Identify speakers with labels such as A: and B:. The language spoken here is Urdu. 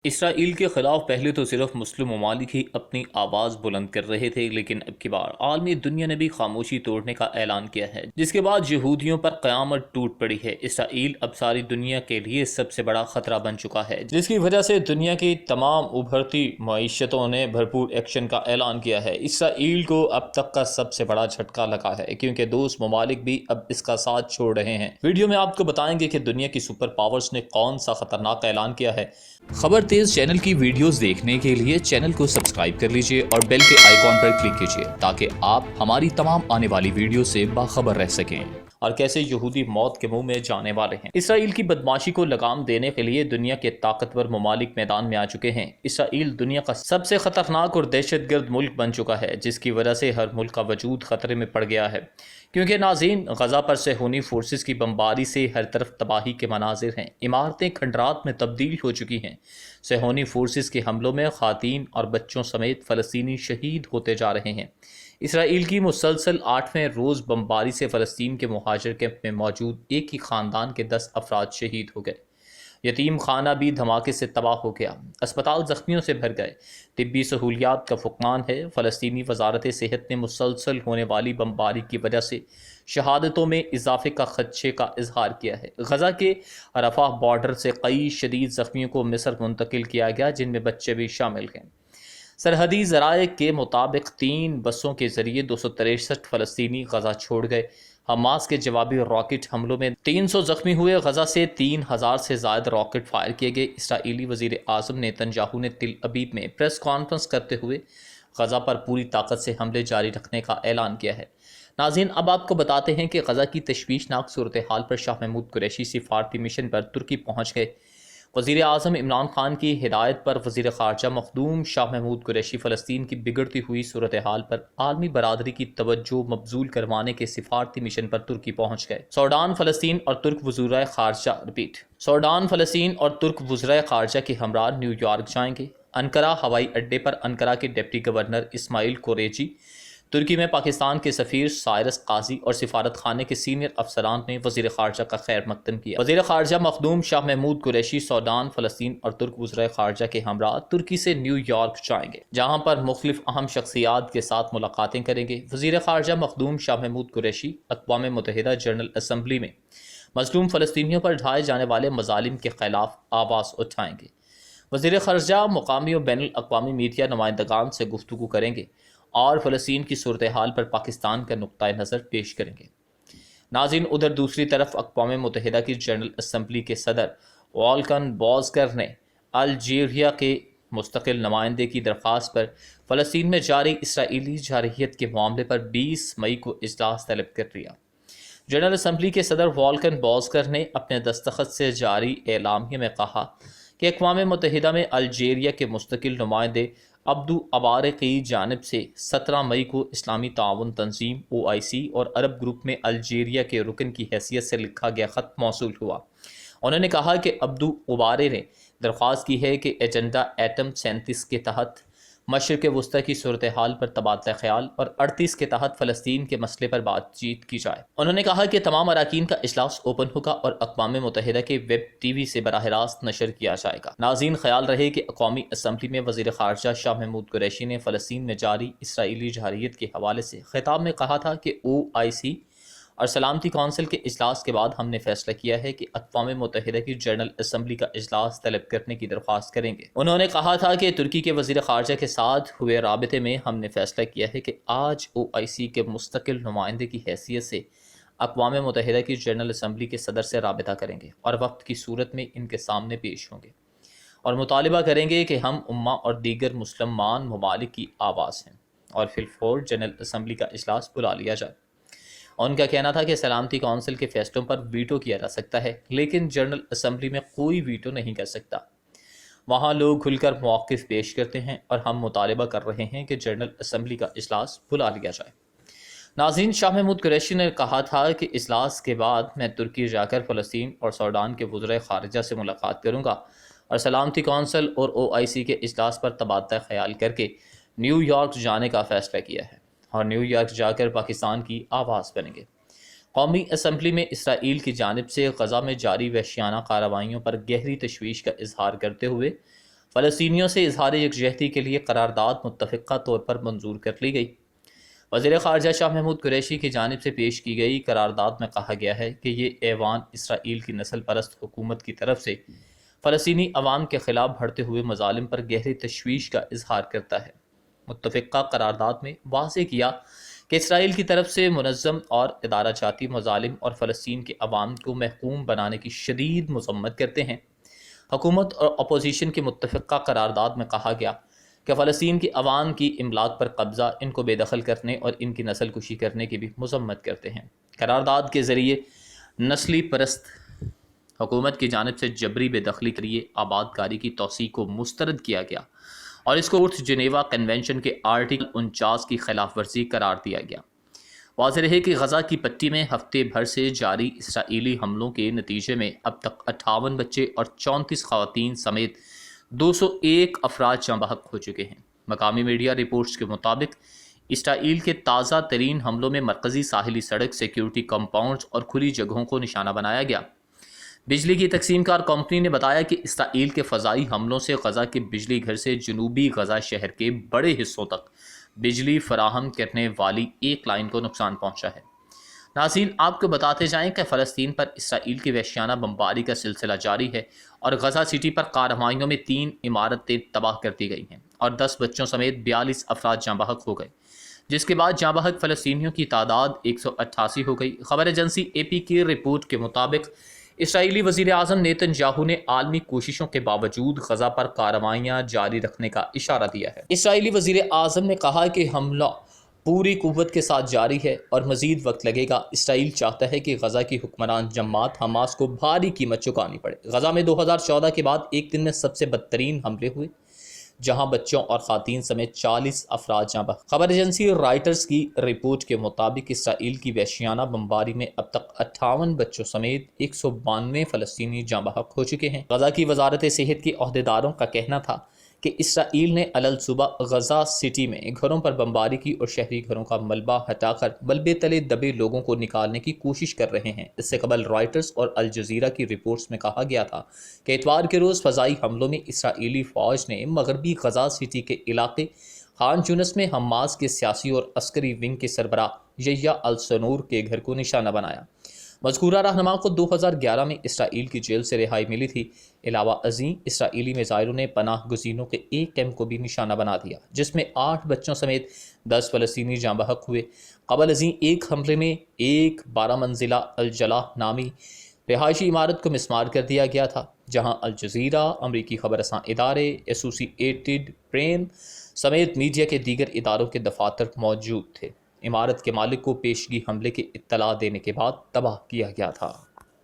A: اسرائیل کے خلاف پہلے تو صرف مسلم ممالک ہی اپنی آواز بلند کر رہے تھے، لیکن اب کی بار عالمی دنیا نے بھی خاموشی توڑنے کا اعلان کیا ہے، جس کے بعد یہودیوں پر قیامت ٹوٹ پڑی ہے۔ اسرائیل اب ساری دنیا کے لیے سب سے بڑا خطرہ بن چکا ہے، جس کی وجہ سے دنیا کی تمام ابھرتی معیشتوں نے بھرپور ایکشن کا اعلان کیا ہے۔ اسرائیل کو اب تک کا سب سے بڑا جھٹکا لگا ہے، کیونکہ دوست ممالک بھی اب اس کا ساتھ چھوڑ رہے ہیں۔ ویڈیو میں آپ کو بتائیں گے کہ دنیا کی سپر پاورز نے کون سا خطرناک اعلان کیا ہے۔ خبر تیز چینل کی ویڈیوز دیکھنے کے لیے چینل کو سبسکرائب کر لیجئے اور بیل کے آئیکن پر کلک کیجئے تاکہ آپ ہماری تمام آنے والی ویڈیو سے باخبر رہ سکیں۔ اور کیسے یہودی موت کے منہ میں جانے والے ہیں۔ اسرائیل کی بدماشی کو لگام دینے کے لیے دنیا کے طاقتور ممالک میدان میں آ چکے ہیں۔ اسرائیل دنیا کا سب سے خطرناک اور دہشت گرد ملک بن چکا ہے، جس کی وجہ سے ہر ملک کا وجود خطرے میں پڑ گیا ہے۔ کیونکہ ناظرین، غزہ پر صہیونی فورسز کی بمباری سے ہر طرف تباہی کے مناظر ہیں، عمارتیں کھنڈرات میں تبدیل ہو چکی ہیں۔ صہیونی فورسز کے حملوں میں خواتین اور بچوں سمیت فلسطینی شہید ہوتے جا رہے ہیں۔ اسرائیل کی مسلسل 8ویں روز بمباری سے فلسطین کے مہاجر کیمپ میں موجود ایک ہی خاندان کے 10 افراد شہید ہو گئے۔ یتیم خانہ بھی دھماکے سے تباہ ہو گیا، اسپتال زخمیوں سے بھر گئے، طبی سہولیات کا فقدان ہے۔ فلسطینی وزارت صحت نے مسلسل ہونے والی بمباری کی وجہ سے شہادتوں میں اضافے کا خدشے کا اظہار کیا ہے۔ غزہ کے رفح بارڈر سے کئی شدید زخمیوں کو مصر منتقل کیا گیا، جن میں بچے بھی شامل ہیں۔ سرحدی ذرائع کے مطابق 3 بسوں کے ذریعے 263 فلسطینی غزہ چھوڑ گئے۔ حماس کے جوابی راکٹ حملوں میں 300 زخمی ہوئے۔ غزہ سے 3000 سے زائد راکٹ فائر کیے گئے۔ اسرائیلی وزیر اعظم نیتن یاہو نے تل ابیب میں پریس کانفرنس کرتے ہوئے غزہ پر پوری طاقت سے حملے جاری رکھنے کا اعلان کیا ہے۔ ناظرین، اب آپ کو بتاتے ہیں کہ غزہ کی تشویشناک صورتحال پر شاہ محمود قریشی سفارتی مشن پر ترکی پہنچ گئے۔ وزیر اعظم عمران خان کی ہدایت پر وزیر خارجہ مخدوم شاہ محمود قریشی فلسطین کی بگڑتی ہوئی صورتحال پر عالمی برادری کی توجہ مبذول کروانے کے سفارتی مشن پر ترکی پہنچ گئے۔ سوڈان، فلسطین اور ترک وزرائے خارجہ سوڈان، فلسطین اور ترک وزرائے خارجہ کے ہمراہ نیو یارک جائیں گے۔ انقرہ ہوائی اڈے پر انقرہ کے ڈپٹی گورنر اسماعیل کوریجی، ترکی میں پاکستان کے سفیر سائرس قاضی اور سفارت خانے کے سینئر افسران نے وزیر خارجہ کا خیر مقدم کیا۔ وزیر خارجہ مخدوم شاہ محمود قریشی سوڈان، فلسطین اور ترک وزرائے خارجہ کے ہمراہ ترکی سے نیو یارک جائیں گے، جہاں پر مختلف اہم شخصیات کے ساتھ ملاقاتیں کریں گے۔ وزیر خارجہ مخدوم شاہ محمود قریشی اقوام متحدہ جنرل اسمبلی میں مظلوم فلسطینیوں پر ڈھائے جانے والے مظالم کے خلاف آواز اٹھائیں گے۔ وزیر خارجہ مقامی اور بین الاقوامی میڈیا نمائندگان سے گفتگو کریں گے اور فلسطین کی صورتحال پر پاکستان کا نقطۂ نظر پیش کریں گے۔ ناظرین، ادھر دوسری طرف اقوام متحدہ کی جنرل اسمبلی کے صدر والکن بوزکر نے الجیریا کے مستقل نمائندے کی درخواست پر فلسطین میں جاری اسرائیلی جارحیت کے معاملے پر 20 مئی کو اجلاس طلب کر لیا۔ جنرل اسمبلی کے صدر والکن بوزکر نے اپنے دستخط سے جاری اعلامیہ میں کہا کہ اقوام متحدہ میں الجیریا کے مستقل نمائندے عبدو عبارے کی جانب سے 17 مئی کو اسلامی تعاون تنظیم OIC اور عرب گروپ میں الجیریا کے رکن کی حیثیت سے لکھا گیا خط موصول ہوا۔ انہوں نے کہا کہ عبدو عبارے نے درخواست کی ہے کہ ایجنڈا ایٹم 37 کے تحت مشرق وسطی کی صورتحال پر تبادلہ خیال اور 38 کے تحت فلسطین کے مسئلے پر بات چیت کی جائے۔ انہوں نے کہا کہ تمام اراکین کا اجلاس اوپن ہوگا اور اقوام متحدہ کے ویب ٹی وی سے براہ راست نشر کیا جائے گا۔ ناظرین، خیال رہے کہ اقوامی اسمبلی میں وزیر خارجہ شاہ محمود قریشی نے فلسطین میں جاری اسرائیلی جارحیت کے حوالے سے خطاب میں کہا تھا کہ OIC اور سلامتی کونسل کے اجلاس کے بعد ہم نے فیصلہ کیا ہے کہ اقوام متحدہ کی جنرل اسمبلی کا اجلاس طلب کرنے کی درخواست کریں گے۔ انہوں نے کہا تھا کہ ترکی کے وزیر خارجہ کے ساتھ ہوئے رابطے میں ہم نے فیصلہ کیا ہے کہ آج OIC کے مستقل نمائندے کی حیثیت سے اقوام متحدہ کی جنرل اسمبلی کے صدر سے رابطہ کریں گے اور وقت کی صورت میں ان کے سامنے پیش ہوں گے اور مطالبہ کریں گے کہ ہم امہ اور دیگر مسلمان ممالک کی آواز ہیں اور فی الفور جنرل اسمبلی کا اجلاس بلا لیا جائے۔ ان کا کہنا تھا کہ سلامتی کونسل کے فیصلوں پر ویٹو کیا جا سکتا ہے، لیکن جنرل اسمبلی میں کوئی ویٹو نہیں کر سکتا۔ وہاں لوگ کھل کر مواقف پیش کرتے ہیں اور ہم مطالبہ کر رہے ہیں کہ جنرل اسمبلی کا اجلاس بلا لیا جائے۔ ناظرین، شاہ محمود قریشی نے کہا تھا کہ اجلاس کے بعد میں ترکی جا کر فلسطین اور سوڈان کے وزرائے خارجہ سے ملاقات کروں گا اور سلامتی کونسل اور OIC کے اجلاس پر تبادلہ خیال کر کے نیو یارک جانے کا فیصلہ کیا ہے اور نیو یارک جا کر پاکستان کی آواز بنیں گے۔ قومی اسمبلی میں اسرائیل کی جانب سے غزہ میں جاری وحشیانہ کارروائیوں پر گہری تشویش کا اظہار کرتے ہوئے فلسطینیوں سے اظہار یکجہتی کے لیے قرارداد متفقہ طور پر منظور کر لی گئی۔ وزیر خارجہ شاہ محمود قریشی کی جانب سے پیش کی گئی قرارداد میں کہا گیا ہے کہ یہ ایوان اسرائیل کی نسل پرست حکومت کی طرف سے فلسطینی عوام کے خلاف بڑھتے ہوئے مظالم پر گہری تشویش کا اظہار کرتا ہے۔ متفقہ قرارداد میں واضح کیا کہ اسرائیل کی طرف سے منظم اور ادارہ جاتی مظالم اور فلسطین کے عوام کو محکوم بنانے کی شدید مذمت کرتے ہیں۔ حکومت اور اپوزیشن کی متفقہ قرارداد میں کہا گیا کہ فلسطین کے عوام کی املاک پر قبضہ، ان کو بے دخل کرنے اور ان کی نسل کشی کرنے کی بھی مذمت کرتے ہیں۔ قرارداد کے ذریعے نسلی پرست حکومت کی جانب سے جبری بے دخلی کے لیے آباد کاری کی توسیع کو مسترد کیا گیا اور اس کو جنیوا کنونشن کے آرٹیکل 49 کی خلاف ورزی قرار دیا گیا۔ واضح رہے کہ غزہ کی پٹی میں ہفتے بھر سے جاری اسرائیلی حملوں کے نتیجے میں اب تک 58 بچے اور 34 خواتین سمیت 201 افراد جاں بحق ہو چکے ہیں۔ مقامی میڈیا رپورٹس کے مطابق اسرائیل کے تازہ ترین حملوں میں مرکزی ساحلی سڑک، سیکیورٹی کمپاؤنڈز اور کھلی جگہوں کو نشانہ بنایا گیا۔ بجلی کی تقسیم کار کمپنی نے بتایا کہ اسرائیل کے فضائی حملوں سے غزہ کے بجلی گھر سے جنوبی غزہ شہر کے بڑے حصوں تک بجلی فراہم کرنے والی ایک لائن کو نقصان پہنچا ہے۔ ناظرین، آپ کو بتاتے جائیں کہ فلسطین پر اسرائیل کی وحشیانہ بمباری کا سلسلہ جاری ہے اور غزہ سٹی پر کارروائیوں میں 3 عمارتیں تباہ کر دی گئی ہیں اور 10 بچوں سمیت 42 افراد جاں بحق ہو گئے، جس کے بعد جاں بحق فلسطینیوں کی تعداد 188 ہو گئی۔ خبر ایجنسی AP کی رپورٹ کے مطابق اسرائیلی وزیر اعظم نیتن یاہو نے عالمی کوششوں کے باوجود غزہ پر کارروائیاں جاری رکھنے کا اشارہ دیا ہے۔ اسرائیلی وزیر اعظم نے کہا کہ حملہ پوری قوت کے ساتھ جاری ہے اور مزید وقت لگے گا۔ اسرائیل چاہتا ہے کہ غزہ کی حکمران جماعت حماس کو بھاری قیمت چکانی پڑے۔ غزہ میں 2014 کے بعد ایک دن میں سب سے بدترین حملے ہوئے، جہاں بچوں اور خواتین سمیت 40 افراد جاں بحق۔ خبر ایجنسی رائٹرز کی رپورٹ کے مطابق اسرائیل کی وحشیانہ بمباری میں اب تک 58 بچوں سمیت 192 فلسطینی جاں بحق ہو چکے ہیں۔ غزہ کی وزارت صحت کے عہدیداروں کا کہنا تھا کہ اسرائیل نے علل صبح غزہ سٹی میں گھروں پر بمباری کی اور شہری گھروں کا ملبہ ہٹا کر ملبے تلے دبے لوگوں کو نکالنے کی کوشش کر رہے ہیں۔ اس سے قبل رائٹرز اور الجزیرہ کی رپورٹس میں کہا گیا تھا کہ اتوار کے روز فضائی حملوں میں اسرائیلی فوج نے مغربی غزہ سٹی کے علاقے خان یونس میں حماس کے سیاسی اور عسکری ونگ کے سربراہ یحییٰ السنور کے گھر کو نشانہ بنایا۔ مذکورہ رہنما کو 2011 میں اسرائیل کی جیل سے رہائی ملی تھی۔ علاوہ ازیں اسرائیلی میزائلوں نے پناہ گزینوں کے ایک کیمپ کو بھی نشانہ بنا دیا، جس میں 8 بچوں سمیت 10 فلسطینی جاں بحق ہوئے۔ قبل ازیں ایک حملے میں ایک 12 منزلہ الجلاء نامی رہائشی عمارت کو مسمار کر دیا گیا تھا، جہاں الجزیرہ، امریکی خبررساں ادارے، ایسوسی ایٹڈ پریس سمیت میڈیا کے دیگر اداروں کے دفاتر موجود تھے۔ عمارت کے مالک کو پیشگی حملے کی اطلاع دینے کے بعد تباہ کیا گیا تھا۔